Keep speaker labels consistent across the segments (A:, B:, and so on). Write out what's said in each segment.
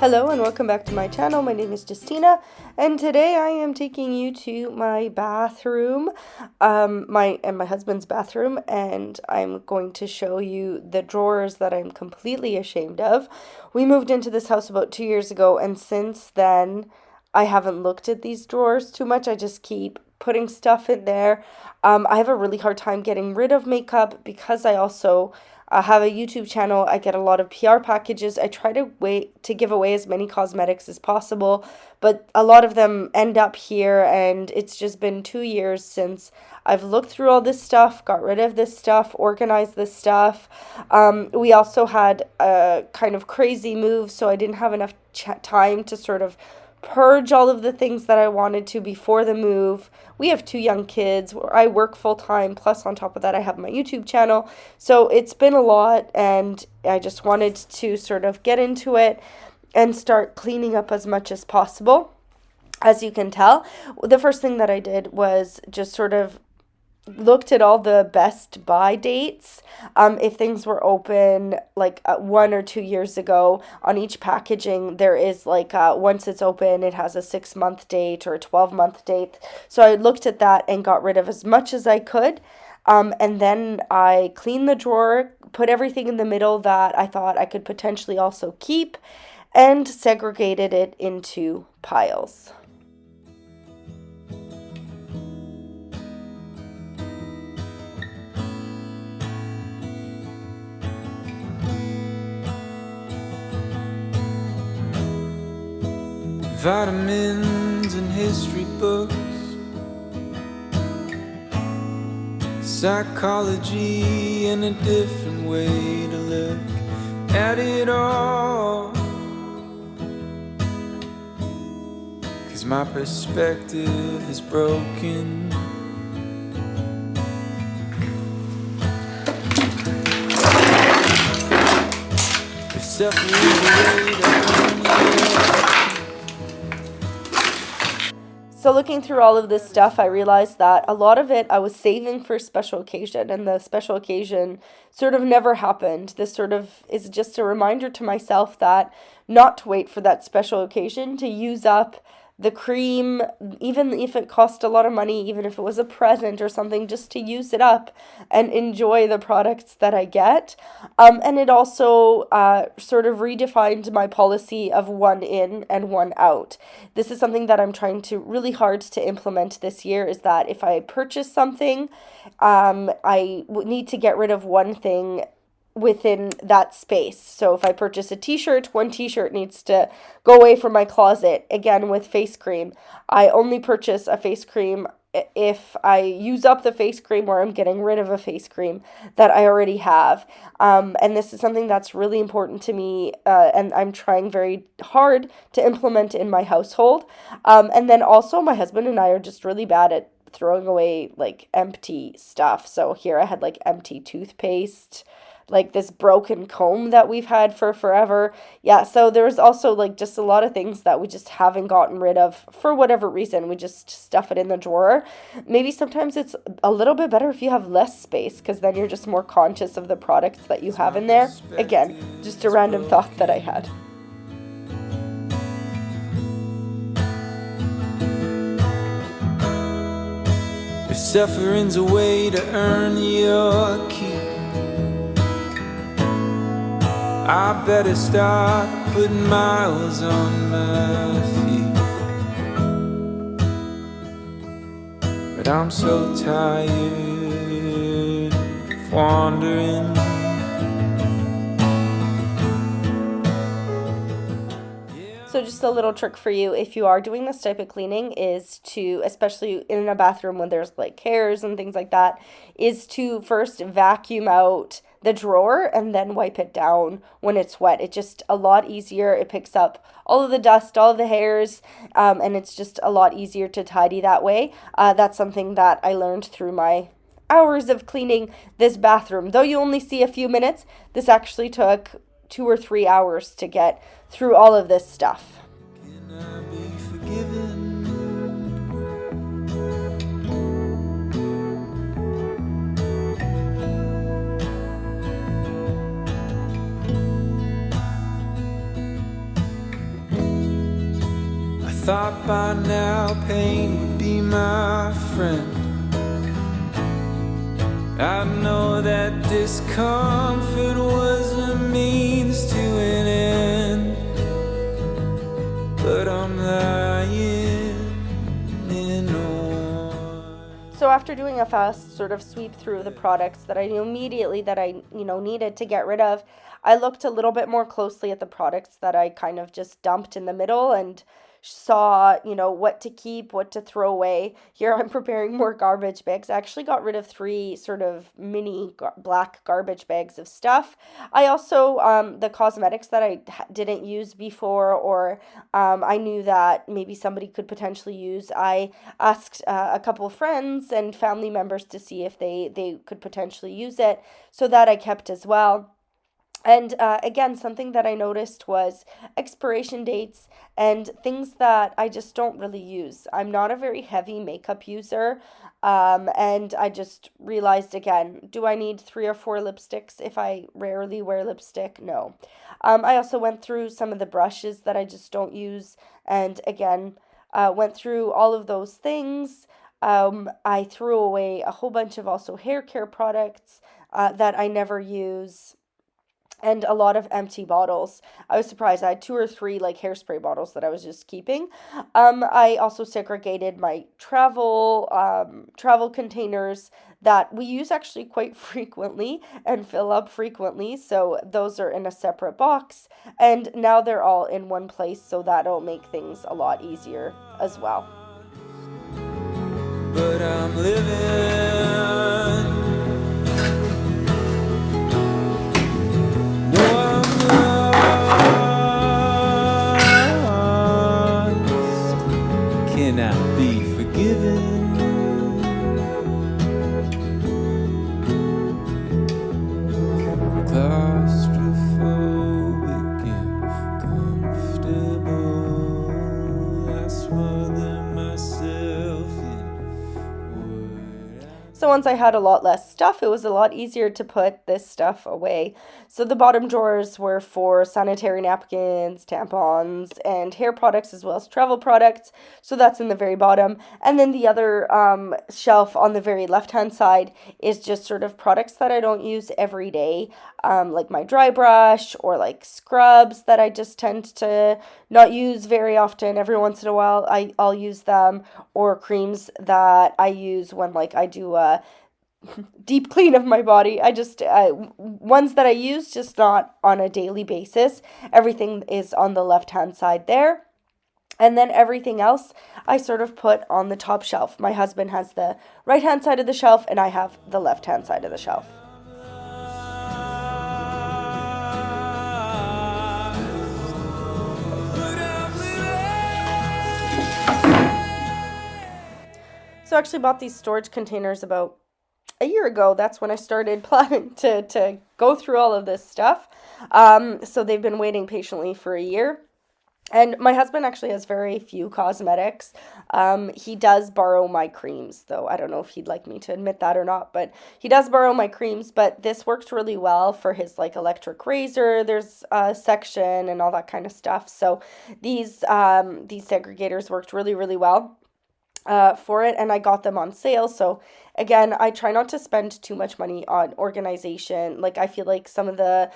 A: Hello and welcome back to my channel. My name is Justina and today I am taking you to my bathroom, my husband's bathroom, and I'm going to show you the drawers that I'm completely ashamed of. We moved into this house about 2 years ago, and since then I haven't looked at these drawers too much. I just keep putting stuff in there. I have a really hard time getting rid of makeup because I also have a YouTube channel. I get a lot of PR packages. I try to give away as many cosmetics as possible, but a lot of them end up here, and it's just been 2 years since I've looked through all this stuff, got rid of this stuff, organized this stuff. We also had a kind of crazy move, so I didn't have enough time to sort of purge all of the things that I wanted to before the move. We have 2 young kids. I work full time, plus on top of that I have my YouTube channel. So it's been a lot, and I just wanted to sort of get into it and start cleaning up as much as possible. As you can tell, the first thing that I did was just sort of looked at all the best buy dates. If things were open like 1 or 2 years ago, on each packaging there is like once it's open it has a 6-month date or a 12-month date. So I looked at that and got rid of as much as I could, and then I cleaned the drawer, put everything in the middle that I thought I could potentially also keep, and segregated it into piles.
B: Vitamins and history books, psychology and a different way to look at it all. 'Cause my perspective is broken. If suffering is a way to
A: So looking through all of this stuff, I realized that a lot of it I was saving for a special occasion, and the special occasion sort of never happened. This sort of is just a reminder to myself that not to wait for that special occasion to use up the cream, even if it cost a lot of money, even if it was a present or something, just to use it up and enjoy the products that I get. And it also sort of redefined my policy of one in and one out. This is something that I'm trying to really hard to implement this year, is that if I purchase something, I need to get rid of one thing within that space. So if I purchase a t-shirt, one t-shirt needs to go away from my closet. Again, with face cream, I only purchase a face cream if I use up the face cream, or I'm getting rid of a face cream that I already have. And this is something that's really important to me, and I'm trying very hard to implement in my household. And then also my husband and I are just really bad at throwing away like empty stuff. So here I had like empty toothpaste, like this broken comb that we've had for forever. Yeah, so there's also like just a lot of things that we just haven't gotten rid of for whatever reason. We just stuff it in the drawer. Maybe sometimes it's a little bit better if you have less space, because then you're just more conscious of the products that you have in there. Again, just a random thought that I had.
B: if suffering's a way to earn your keep, I better start putting miles on my feet. But I'm so tired of wandering.
A: So just a little trick for you if you are doing this type of cleaning is to, especially in a bathroom when there's like hairs and things like that, is to first vacuum out the drawer and then wipe it down when it's wet. It's just a lot easier. It picks up all of the dust, all of the hairs, and it's just a lot easier to tidy that way. That's something that I learned through my hours of cleaning this bathroom. Though you only see a few minutes, this actually took 2 or 3 hours to get through all of this stuff.
B: Can I be forgiven? thought by now pain would be my friend. I know that discomfort was a means to an end, but I'm lying in on.
A: So after doing a fast sort of sweep through the products that I knew immediately that I, needed to get rid of, I looked a little bit more closely at the products that I kind of just dumped in the middle and saw, what to keep, what to throw away. Here I'm preparing more garbage bags. I actually got rid of 3 sort of mini black garbage bags of stuff. I also, the cosmetics that I didn't use before, or I knew that maybe somebody could potentially use, I asked a couple of friends and family members to see if they could potentially use it, so that I kept as well. And again, something that I noticed was expiration dates and things that I just don't really use. I'm not a very heavy makeup user. And I just realized again, do I need 3 or 4 lipsticks if I rarely wear lipstick? No. I also went through some of the brushes that I just don't use. And again, went through all of those things. I threw away a whole bunch of also hair care products that I never use, and a lot of empty bottles. I was surprised. I had 2 or 3 like hairspray bottles that I was just keeping. I also segregated my travel containers that we use actually quite frequently and fill up frequently. So those are in a separate box, and now they're all in one place. So that'll make things a lot easier as well.
B: But I'm living. Cannot be forgiven. Claustrophobic and comfortable. I smother myself in wood.
A: So once I had a lot less stuff, it was a lot easier to put this stuff away. So the bottom drawers were for sanitary napkins, tampons, and hair products, as well as travel products. So that's in the very bottom. And then the other shelf on the very left-hand side is just sort of products that I don't use every day, like my dry brush or like scrubs that I just tend to not use very often. Every once in a while, I'll use them, or creams that I use when like I do a deep clean of my body. Ones that I use, just not on a daily basis. Everything is on the left hand side there. And then everything else I sort of put on the top shelf. My husband has the right hand side of the shelf and I have the left hand side of the shelf. So I actually bought these storage containers about a year ago. That's when I started planning to go through all of this stuff. So they've been waiting patiently for a year. And my husband actually has very few cosmetics. He does borrow my creams, though. I don't know if he'd like me to admit that or not, but he does borrow my creams. But this works really well for his like electric razor. There's a section and all that kind of stuff. So these segregators worked really, really well for it, and I got them on sale. So again, I try not to spend too much money on organization. Like I feel like some of the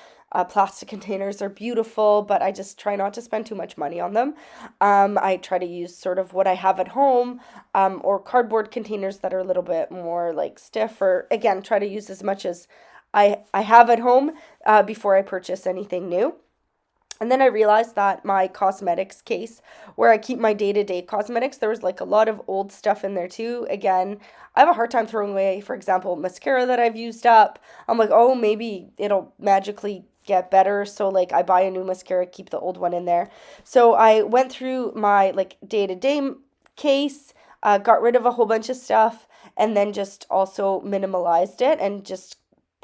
A: plastic containers are beautiful, but I just try not to spend too much money on them. I try to use sort of what I have at home, or cardboard containers that are a little bit more like stiff, or again, try to use as much as I have at home before I purchase anything new. And then I realized that my cosmetics case, where I keep my day-to-day cosmetics, there was like a lot of old stuff in there too. Again, I have a hard time throwing away, for example, mascara that I've used up. I'm like, oh, maybe it'll magically get better. So like I buy a new mascara, keep the old one in there. So I went through my like day-to-day case, got rid of a whole bunch of stuff, and then just also minimalized it and just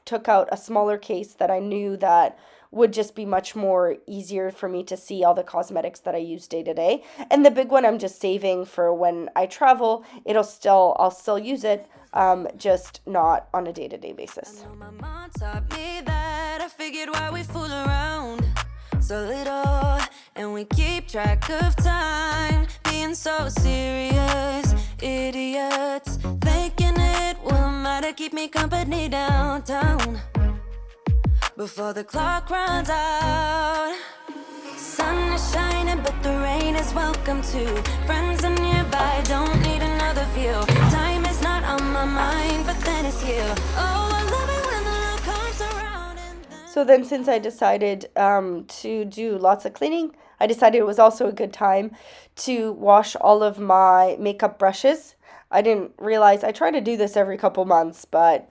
A: took out a smaller case that I knew that would just be much more easier for me to see all the cosmetics that I use day to day. And the big one I'm just saving for when I travel. I'll still use it, just not on a day-to-day basis.
C: I know my mom taught me that. I figured why we fool around so little, and we keep track of time, being being so serious. Idiots thinking it will matter, keep me company downtown before the clock runs out. Sun is shining, but the rain is welcome too. Friends are nearby, don't need another view. Time is not on my mind, but then it's here. Oh, I love it when the love comes around and then...
A: So then since I decided to do lots of cleaning, I decided it was also a good time to wash all of my makeup brushes. I didn't realize, I try to do this every couple months, but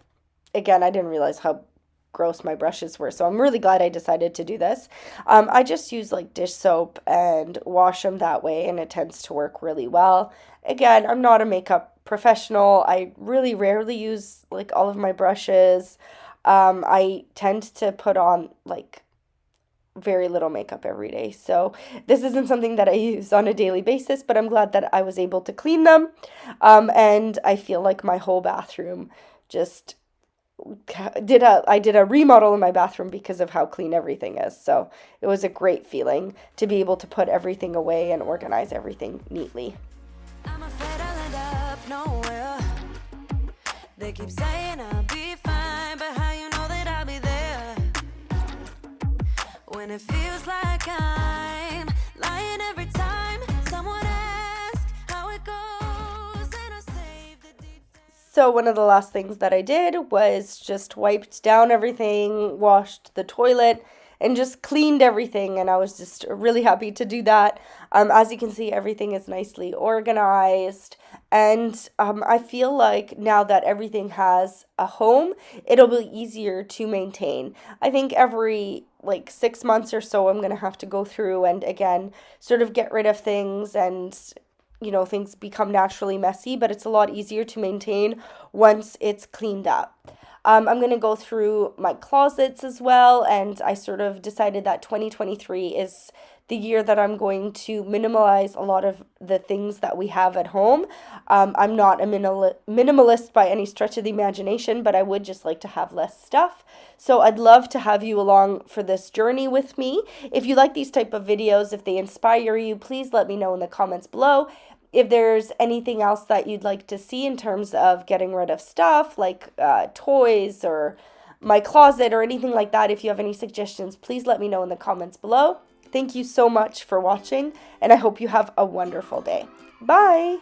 A: again, I didn't realize how gross my brushes were. So I'm really glad I decided to do this. I just use like dish soap and wash them that way, and it tends to work really well. Again, I'm not a makeup professional. I really rarely use like all of my brushes. I tend to put on like very little makeup every day. So this isn't something that I use on a daily basis, but I'm glad that I was able to clean them. And I feel like my whole bathroom just I did a remodel in my bathroom because of how clean everything is. So it was a great feeling to be able to put everything away and organize everything neatly.
C: I'm afraid I'll end up nowhere. They keep saying I'll be fine, but how you know that I'll be there when it feels like I'm lying every time someone asks how it goes, and I save the details.
A: So one of the last things that I did was just wiped down everything, washed the toilet, and just cleaned everything, and I was just really happy to do that. As you can see, everything is nicely organized, and I feel like now that everything has a home, it'll be easier to maintain. I think every like 6 months or so, I'm gonna have to go through and again sort of get rid of things, and things become naturally messy, but it's a lot easier to maintain once it's cleaned up. I'm going to go through my closets as well, and I sort of decided that 2023 is the year that I'm going to minimalize a lot of the things that we have at home. I'm not a minimalist by any stretch of the imagination, but I would just like to have less stuff. So I'd love to have you along for this journey with me. If you like these type of videos, if they inspire you, please let me know in the comments below. If there's anything else that you'd like to see in terms of getting rid of stuff like toys or my closet or anything like that, if you have any suggestions, please let me know in the comments below. Thank you so much for watching, and I hope you have a wonderful day. Bye!